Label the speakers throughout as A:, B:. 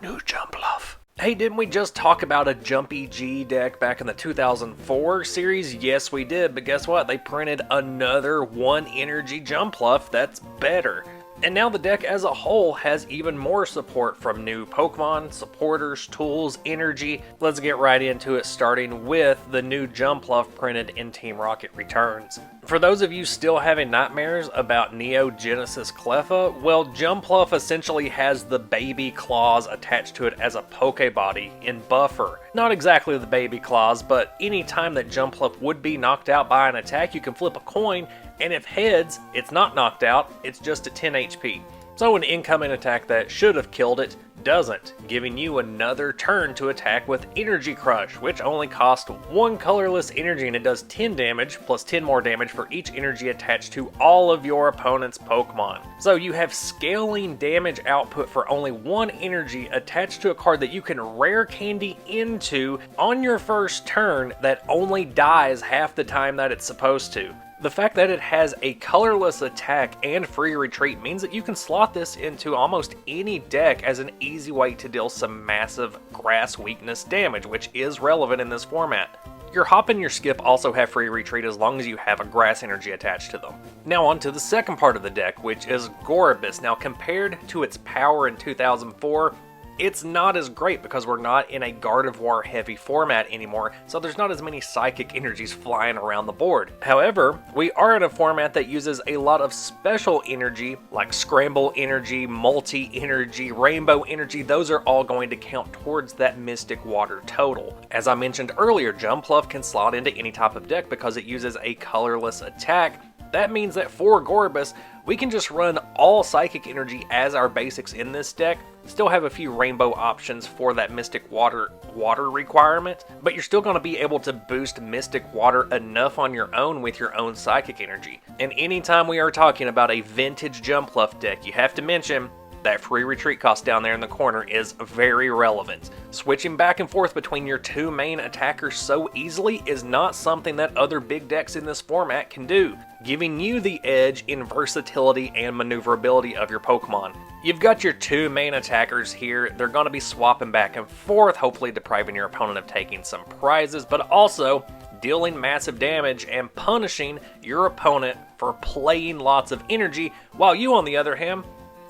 A: New Jumpluff. Hey, didn't we just talk about a Jumpy G deck back in the 2004 series? Yes, we did, but guess what? They printed another 1 energy Jumpluff that's better. And now the deck as a whole has even more support from new Pokemon, supporters, tools, energy. Let's get right into it, starting with the new Jumpluff printed in Team Rocket Returns. For those of you still having nightmares about Neo Genesis Cleffa, well, Jumpluff essentially has the baby claws attached to it as a Pokebody in Buffer. Not exactly the baby claws, but any time that Jumpluff would be knocked out by an attack, you can flip a coin, and if heads, it's not knocked out, it's just at 10 HP. So an incoming attack that should have killed it doesn't, giving you another turn to attack with Energy Crush, which only costs 1 colorless energy and it does 10 damage, plus 10 more damage for each energy attached to all of your opponent's Pokemon. So you have scaling damage output for only 1 energy attached to a card that you can rare candy into on your first turn that only dies half the time that it's supposed to. The fact that it has a colorless attack and free retreat means that you can slot this into almost any deck as an easy way to deal some massive grass weakness damage, which is relevant in this format. Your hop and your skip also have free retreat as long as you have a grass energy attached to them. Now on to the second part of the deck, which is Gorebyss. Now compared to its power in 2004, it's not as great because we're not in a Gardevoir heavy format anymore, so there's not as many psychic energies flying around the board. However, we are in a format that uses a lot of special energy like Scramble Energy, Multi Energy, Rainbow Energy. Those are all going to count towards that Mystic Water total. As I mentioned earlier, Jumpluff can slot into any type of deck because it uses a colorless attack. That means that for Gorebyss, we can just run all Psychic Energy as our basics in this deck, still have a few rainbow options for that Mystic Water requirement, but you're still going to be able to boost Mystic Water enough on your own with your own Psychic Energy. And anytime we are talking about a vintage Jumpluff deck, you have to mention that free retreat cost down there in the corner is very relevant. Switching back and forth between your 2 main attackers so easily is not something that other big decks in this format can do, giving you the edge in versatility and maneuverability of your Pokemon. You've got your 2 main attackers here. They're going to be swapping back and forth, hopefully depriving your opponent of taking some prizes, but also dealing massive damage and punishing your opponent for playing lots of energy, while you, on the other hand,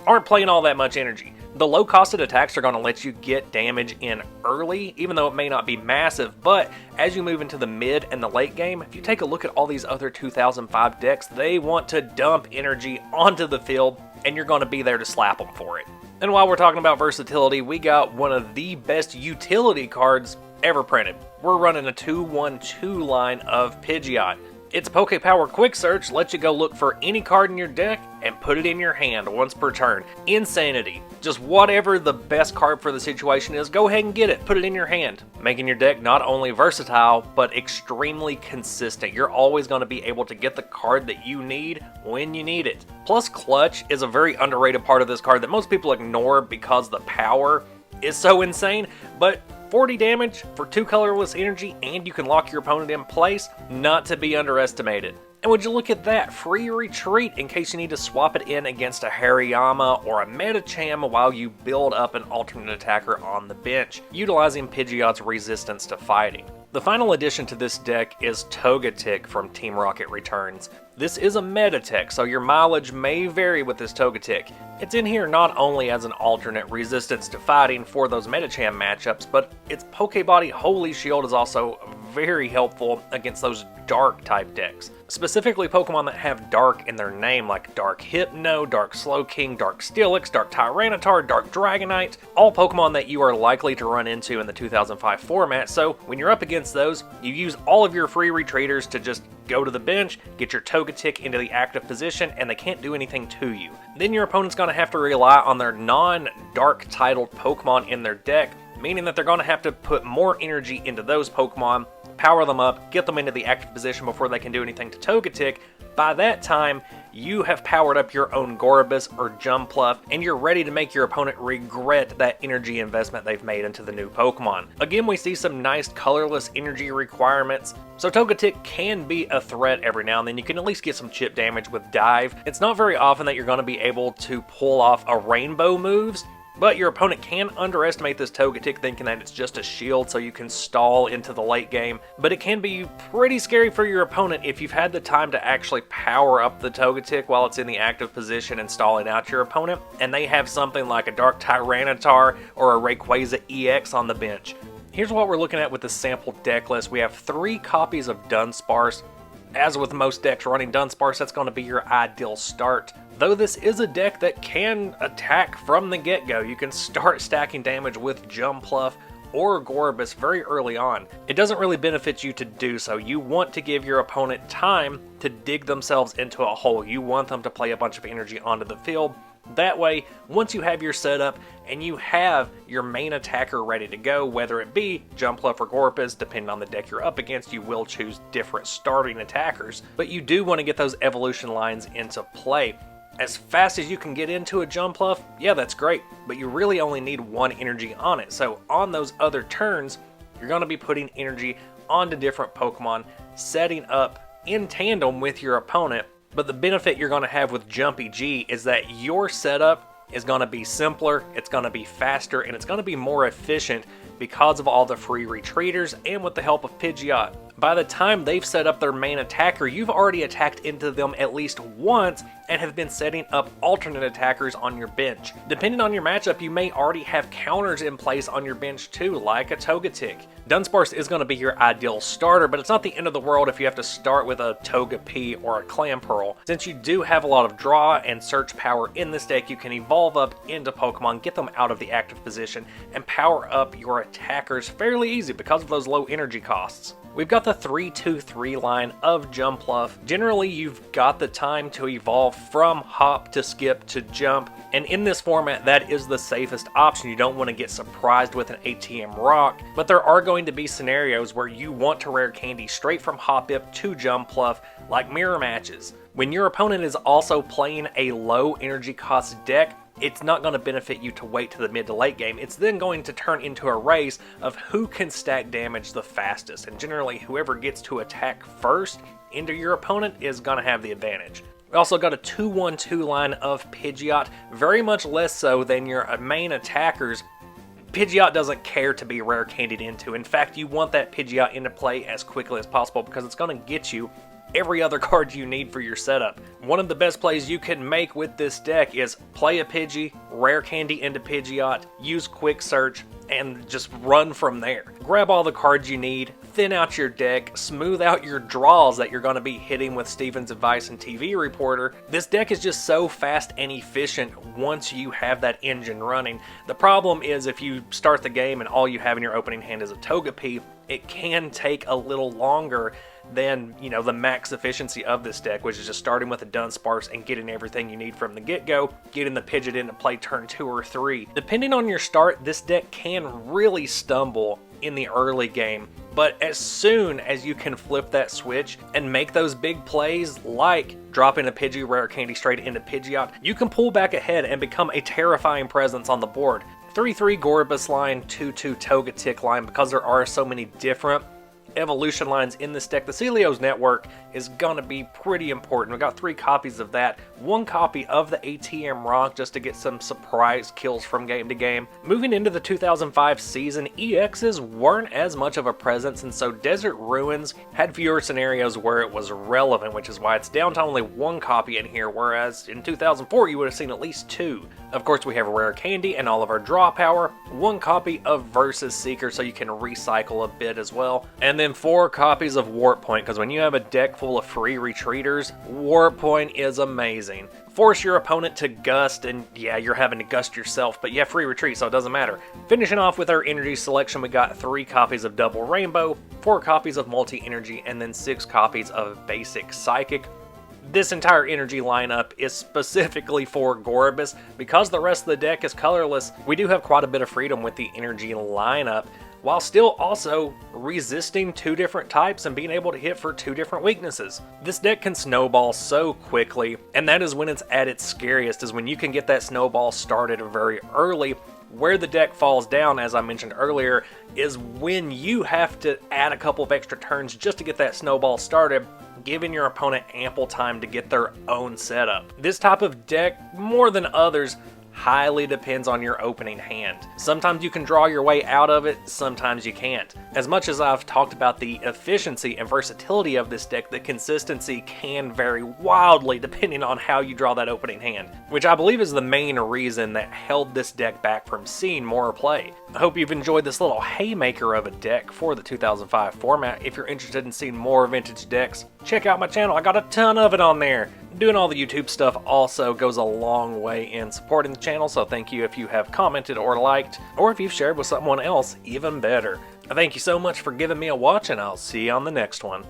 A: aren't playing all that much energy. The low-costed attacks are going to let you get damage in early, even though it may not be massive, but as you move into the mid and the late game, if you take a look at all these other 2005 decks, they want to dump energy onto the field, and you're going to be there to slap them for it. And while we're talking about versatility, we got one of the best utility cards ever printed. We're running a 2-1-2 line of Pidgeot. Its Pokepower Quick Search lets you go look for any card in your deck and put it in your hand once per turn. Insanity. Just whatever the best card for the situation is, go ahead and get it, put it in your hand, making your deck not only versatile, but extremely consistent. You're always going to be able to get the card that you need when you need it. Plus, Clutch is a very underrated part of this card that most people ignore because the power is so insane, but 40 damage for 2 colorless energy, and you can lock your opponent in place, not to be underestimated. And would you look at that, free retreat in case you need to swap it in against a Hariyama or a Medicham while you build up an alternate attacker on the bench, utilizing Pidgeot's resistance to fighting. The final addition to this deck is Togetic from Team Rocket Returns. This is a meta tech, so your mileage may vary with this Togetic. It's in here not only as an alternate resistance to fighting for those Medicham matchups, but its Pokebody Holy Shield is also very helpful against those dark type decks. Specifically Pokemon that have dark in their name, like Dark Hypno, Dark Slowking, Dark Steelix, Dark Tyranitar, Dark Dragonite, all Pokemon that you are likely to run into in the 2005 format, so when you're up against those, you use all of your free retreaters to just go to the bench, get your Togetic into the active position, and they can't do anything to you. Then your opponent's going to have to rely on their non-dark titled Pokemon in their deck, meaning that they're going to have to put more energy into those Pokemon, power them up, get them into the active position before they can do anything to Togetic. By that time, you have powered up your own Gorebyss or Jumpluff, and you're ready to make your opponent regret that energy investment they've made into the new Pokemon. Again, we see some nice colorless energy requirements, so Togetic can be a threat every now and then. You can at least get some chip damage with Dive. It's not very often that you're going to be able to pull off a rainbow moves, But your opponent can underestimate this Togetic, thinking that it's just a shield so you can stall into the late game. But it can be pretty scary for your opponent if you've had the time to actually power up the Togetic while it's in the active position and stalling out your opponent, and they have something like a Dark Tyranitar or a Rayquaza EX on the bench. Here's what we're looking at with the sample deck list. We have 3 copies of Dunsparce. As with most decks running Dunsparce, that's going to be your ideal start. Though this is a deck that can attack from the get-go. You can start stacking damage with Jumpluff or Gorebyss very early on. It doesn't really benefit you to do so. You want to give your opponent time to dig themselves into a hole. You want them to play a bunch of energy onto the field. That way, once you have your setup and you have your main attacker ready to go, whether it be Jumpluff or Gorebyss, depending on the deck you're up against, you will choose different starting attackers. But you do want to get those evolution lines into play. As fast as you can get into a Jumpluff, yeah, that's great, but you really only need 1 energy on it. So on those other turns, you're going to be putting energy onto different Pokemon, setting up in tandem with your opponent. But the benefit you're going to have with Jumpy G is that your setup is going to be simpler, it's going to be faster, and it's going to be more efficient because of all the free retreaters and with the help of Pidgeot. By the time they've set up their main attacker, you've already attacked into them at least once and have been setting up alternate attackers on your bench. Depending on your matchup, you may already have counters in place on your bench too, like a Togetic. Dunsparce is going to be your ideal starter, but it's not the end of the world if you have to start with a Togepi or a Clamperl. Since you do have a lot of draw and search power in this deck, you can evolve up into Pokemon, get them out of the active position, and power up your attackers fairly easy because of those low energy costs. We've got the 3-2-3 line of Jumpluff. Generally, you've got the time to evolve from Hop to Skip to Jump, and in this format, that is the safest option. You don't want to get surprised with an ATM Rock, but there are going to be scenarios where you want to rare candy straight from Hoppip to Jumpluff, like mirror matches. When your opponent is also playing a low energy cost deck, it's not going to benefit you to wait to the mid to late game. It's then going to turn into a race of who can stack damage the fastest, and generally whoever gets to attack first into your opponent is going to have the advantage. We also got a 2-1-2 line of Pidgeot, very much less so than your main attackers. Pidgeot doesn't care to be rare candied into. In fact, you want that Pidgeot into play as quickly as possible because it's going to get you every other card you need for your setup. One of the best plays you can make with this deck is play a Pidgey, rare candy into Pidgeot, use quick search, and just run from there. Grab all the cards you need, thin out your deck, smooth out your draws that you're going to be hitting with Steven's Advice and TV Reporter. This deck is just so fast and efficient once you have that engine running. The problem is if you start the game and all you have in your opening hand is a Togepi, it can take a little longer than, you know, the max efficiency of this deck, which is just starting with a Dunsparce and getting everything you need from the get-go, getting the Pidgeot into play turn 2 or 3. Depending on your start, this deck can really stumble in the early game, but as soon as you can flip that switch and make those big plays like dropping a Pidgey rare candy straight into Pidgeot, you can pull back ahead and become a terrifying presence on the board. 3-3 Gorebyss line, 2-2 Togetic line, because there are so many different evolution lines in this deck. The Celios network is gonna be pretty important. We got 3 copies of that, 1 copy of the ATM Rock just to get some surprise kills from game to game. Moving into the 2005 season, EXs weren't as much of a presence, and so Desert Ruins had fewer scenarios where it was relevant, which is why it's down to only 1 copy in here, whereas in 2004 you would have seen at least 2. Of course, we have rare candy and all of our draw power, 1 copy of Versus Seeker so you can recycle a bit as well, and then 4 copies of Warp Point, because when you have a deck full of free retreaters, Warp Point is amazing. Force your opponent to gust, and yeah, you're having to gust yourself, but you have free retreat, so it doesn't matter. Finishing off with our energy selection, we got 3 copies of Double Rainbow, 4 copies of Multi-Energy, and then 6 copies of Basic Psychic. This entire energy lineup is specifically for Gorebyss. Because the rest of the deck is colorless, we do have quite a bit of freedom with the energy lineup, while still also resisting 2 different types and being able to hit for 2 different weaknesses. This deck can snowball so quickly, and that is when it's at its scariest, is when you can get that snowball started very early. Where the deck falls down, as I mentioned earlier, is when you have to add a couple of extra turns just to get that snowball started, giving your opponent ample time to get their own setup. This type of deck, more than others, highly depends on your opening hand. Sometimes you can draw your way out of it, sometimes you can't. As much as I've talked about the efficiency and versatility of this deck, the consistency can vary wildly depending on how you draw that opening hand, which I believe is the main reason that held this deck back from seeing more play. I hope you've enjoyed this little haymaker of a deck for the 2005 format. If you're interested in seeing more vintage decks, check out my channel. I got a ton of it on there. Doing all the YouTube stuff also goes a long way in supporting the channel, so thank you if you have commented or liked, or if you've shared with someone else, even better. Thank you so much for giving me a watch, and I'll see you on the next one.